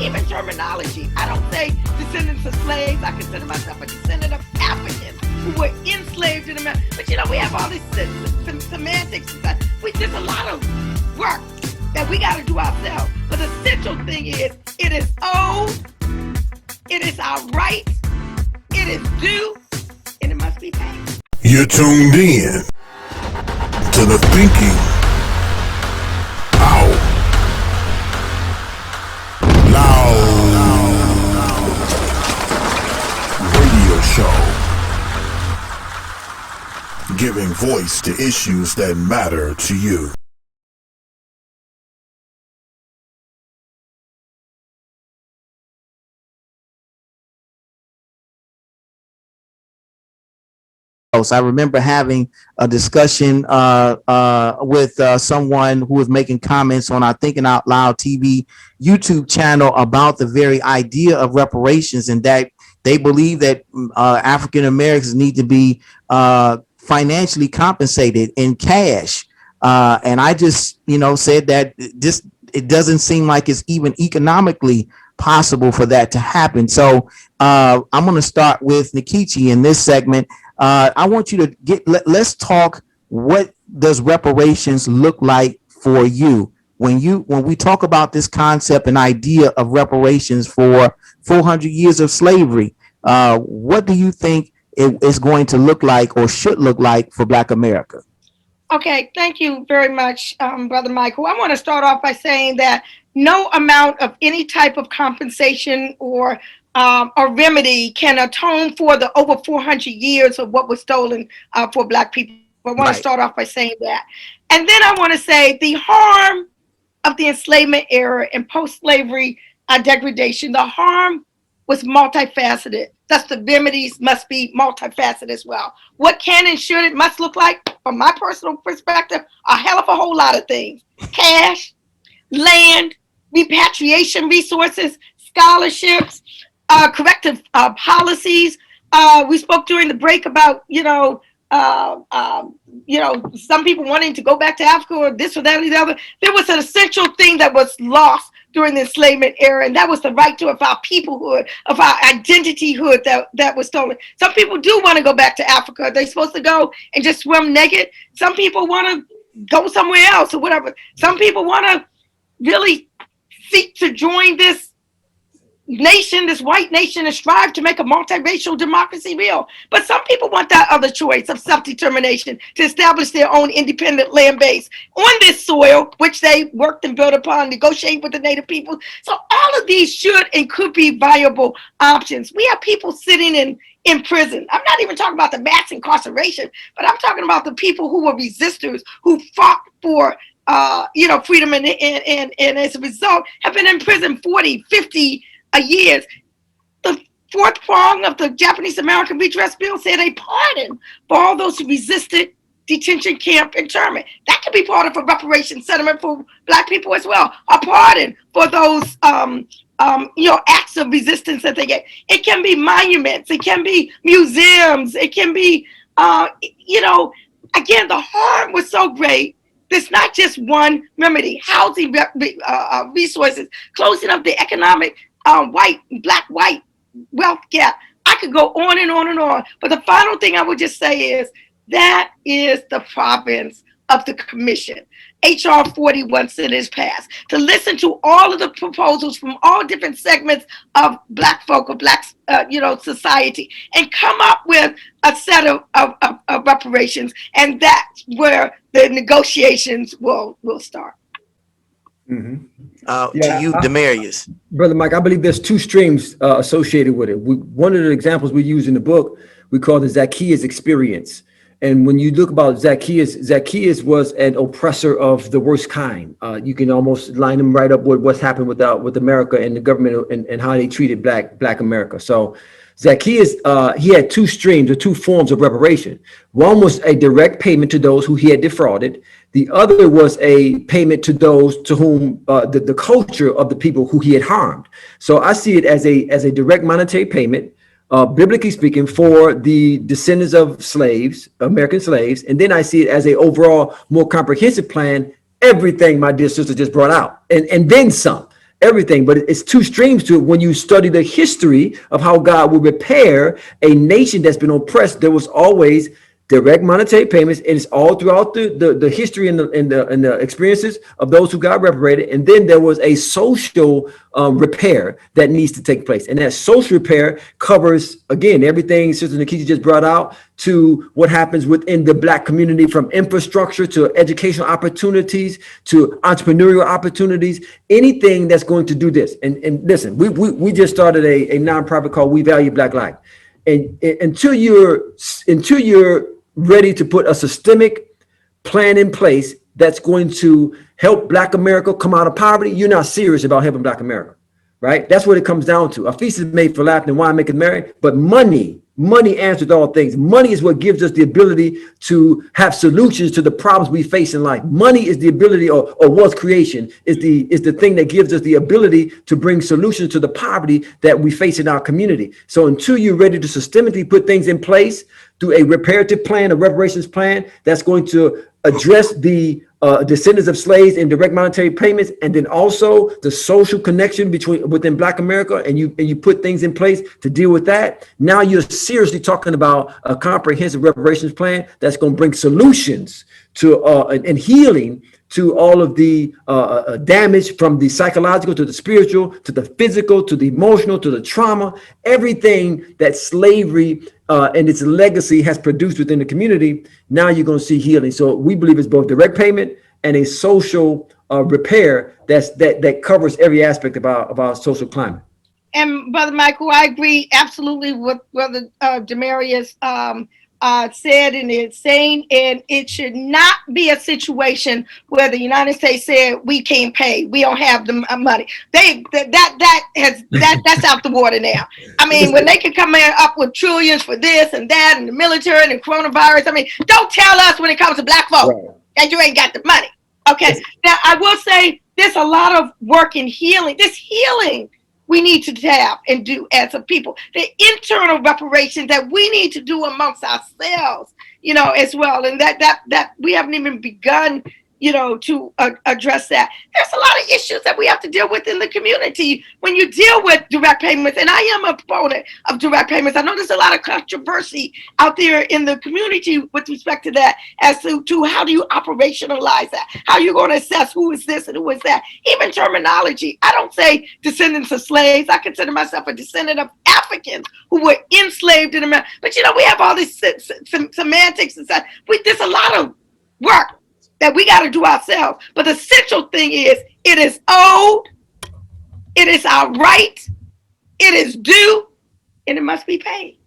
even terminology. I don't say descendants of slaves. I consider myself a descendant of Africans who were enslaved in America. But we have all these semantics and stuff. There's a lot of work that we got to do ourselves. But the central thing is, it is owed, it is our right, it is due, and it must be paid. You're tuned in to the Thinking Out Loud radio show, giving voice to issues that matter to you. I remember having a discussion with someone who was making comments on our Thinking Out Loud TV YouTube channel about the very idea of reparations, and that they believe that African Americans need to be financially compensated in cash. And I just, said that it doesn't seem like it's even economically possible for that to happen. So I'm going to start with Nkechi in this segment. I want you to let's talk. What does reparations look like for you when we talk about this concept and idea of reparations for 400 years of slavery? What do you think it is going to look like or should look like for Black America? Okay, thank you very much, Brother Michael. I want to start off by saying that no amount of any type of compensation or remedy can atone for the over 400 years of what was stolen for Black people. I want to start off by saying that. And then I want to say the harm of the enslavement era and post-slavery degradation, the harm was multifaceted. Thus, the remedies must be multifaceted as well. What can and should it must look like, from my personal perspective, a hell of a whole lot of things. Cash, land, repatriation resources, scholarships, corrective policies. We spoke during the break about, some people wanting to go back to Africa or this or that or the other. There was an essential thing that was lost during the enslavement era, and that was the right to of our peoplehood, of our identityhood that was stolen. Some people do want to go back to Africa. They're supposed to go and just swim naked. Some people want to go somewhere else or whatever. Some people want to really seek to join this nation, this white nation, and strive to make a multiracial democracy real. But some people want that other choice of self-determination to establish their own independent land base on this soil, which they worked and built upon, negotiate with the native people. So all of these should and could be viable options. We have people sitting in prison. I'm not even talking about the mass incarceration, but I'm talking about the people who were resistors, who fought for freedom, and as a result have been in prison 40, 50 years. The fourth prong of the Japanese American Redress Bill said a pardon for all those who resisted detention, camp, internment. That could be part of a reparation settlement for Black people as well. A pardon for those acts of resistance that they get. It can be monuments. It can be museums. It can be, again, the harm was so great. There's not just one remedy. Housing resources, closing up the economic black white wealth gap. I could go on and on and on. But the final thing I would just say is that is the province of the commission. HR 40 once it is passed, to listen to all of the proposals from all different segments of Black folk or Black society, and come up with a set of reparations, and that's where the negotiations will start. To you, Demeris. Brother Mike, I believe there's two streams associated with it. One of the examples we use in the book, we call the Zacchaeus experience. And when you look about Zacchaeus was an oppressor of the worst kind. You can almost line him right up with what's happened with America and the government and how they treated Black America. So Zacchaeus, he had two streams or two forms of reparation. One was a direct payment to those who he had defrauded. The other was a payment to those to whom the culture of the people who he had harmed. So I see it as a direct monetary payment, biblically speaking, for the descendants of slaves, American slaves. And then I see it as a overall more comprehensive plan, everything my dear sister just brought out, and then some. everything, but it's two streams to it. When you study the history of how God will repair a nation that's been oppressed, there was always direct monetary payments, and it's all throughout the history and the experiences of those who got reparated. And then there was a social repair that needs to take place, and that social repair covers, again, everything Sister Nkechi just brought out, to what happens within the Black community, from infrastructure to educational opportunities to entrepreneurial opportunities, anything that's going to do this. And listen, we just started a nonprofit called We Value Black Life, and until you're ready to put a systemic plan in place that's going to help Black America come out of poverty, you're not serious about helping Black America, right? That's what it comes down to. A feast is made for laughter and wine maketh merry, but money answers all things. Money is what gives us the ability to have solutions to the problems we face in life. Money is the ability, or wealth creation is the thing that gives us the ability to bring solutions to the poverty that we face in our community. So until you're ready to systemically put things in place through a reparative plan, a reparations plan that's going to address the descendants of slaves and direct monetary payments, and then also the social connection within Black America, and you put things in place to deal with that, now you're seriously talking about a comprehensive reparations plan that's going to bring solutions to and healing to all of the damage, from the psychological to the spiritual to the physical to the emotional to the trauma, everything that slavery and its legacy has produced within the community. Now you're going to see healing. So we believe it's both direct payment and a social repair that covers every aspect of our social climate. And Brother Michael, I agree absolutely with Brother Demeris said and is saying, and it should not be a situation where the United States said we can't pay, we don't have the money. That's out the water now. I mean, when they can come in up with trillions for this and that and the military and the coronavirus, I mean, don't tell us when it comes to Black folk that you ain't got the money. Okay, now I will say there's a lot of work in healing. This healing we need to have and do as a people, the internal reparations that we need to do amongst ourselves, as well. And that we haven't even begun, to address that. There's a lot of issues that we have to deal with in the community when you deal with direct payments. And I am a proponent of direct payments. I know there's a lot of controversy out there in the community with respect to that, as to how do you operationalize that? How are you going to assess who is this and who is that? Even terminology. I don't say descendants of slaves. I consider myself a descendant of Africans who were enslaved in America. But we have all this semantics and stuff. There's a lot of work that we got to do ourselves. But the essential thing is, it is owed, it is our right, it is due, and it must be paid.